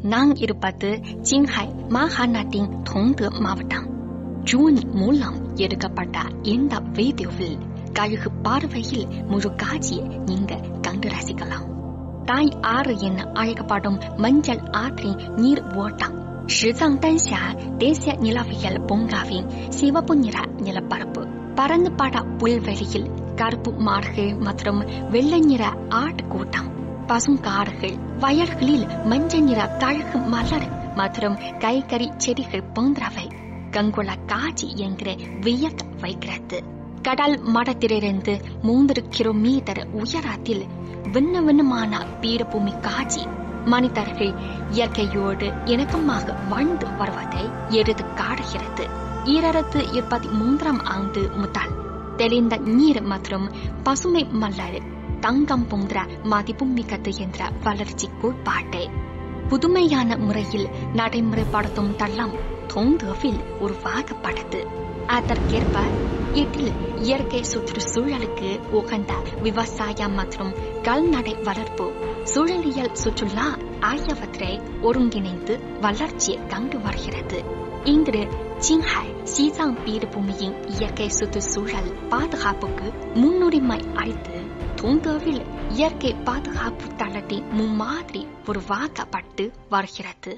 நாம் இருப்பது ஜிங்ஹாய் மாகாணத்தின் தொங்த மாவட்டம். ஜூன் மூலம் எடுக்கப்பட்ட இந்த வீடியோவில் கழுகு பார்வையில் முழு காட்சியை நீங்க கண்டு ரசிக்கலாம். தாய் ஆறு என அழைக்கப்படும் மஞ்சள் ஆற்றின் நீர் ஓட்டம் ஷிஜாங் தன்ஷா தேசிய நிலவியல் பூங்காவின் சிவப்பு நிற நிலப்பரப்பு. பறந்து பட புல்வெளியில் கருப்பு மாடுகள் மற்றும் வெள்ளை நிற ஆட்டுக்கூட்டம், பசுங்காடுகள், வயல்களில் மஞ்சள் நிற கழுகு மலர் மற்றும் கைகறி செடிகள் போன்றவை கங்குள காட்சி என்கிற வியக்க வைக்கிறது. கடல் மடத்திலிருந்து 3 கிலோமீட்டர் உயரத்தில் விண்ண விண்ணமான பீடபூமி காட்சி மனிதர்கள் இயற்கையோடு இணக்கமாக வாழ்ந்து வருவதை எடுத்து காட்டுகிறது. 2023 ஆண்டு முதல் தெளிந்த நீர் மற்றும் பசுமை மலர் தங்கம் போன்ற மதிப்புமிக்கது என்ற வளர்ச்சி கோட்பாட்டை புதுமையான முறையில் நடைமுறைப்படுத்தும் தளம் தொங்கவில் உருவாக்கப்பட்டது. அதற்கேற்ப இதில் இயற்கை சுற்றுச்சூழலுக்கு உகந்த விவசாயம் மற்றும் கால்நடை வளர்ப்பு, சூழலியல் சுற்றுலா ஆகியவற்றை ஒருங்கிணைந்து வளர்ச்சியை கண்டு வருகிறது. இங்கு ஜிங்ஹாய் ஷிஜாங் பீடபூமியின் இயற்கை சுற்றுச்சூழல் பாதுகாப்புக்கு முன்னுரிமை அளித்து தொங்கவில் இயற்கை பாதுகாப்பு தளத்தின் முன்மாதிரி உருவாக்கப்பட்டு வருகிறது.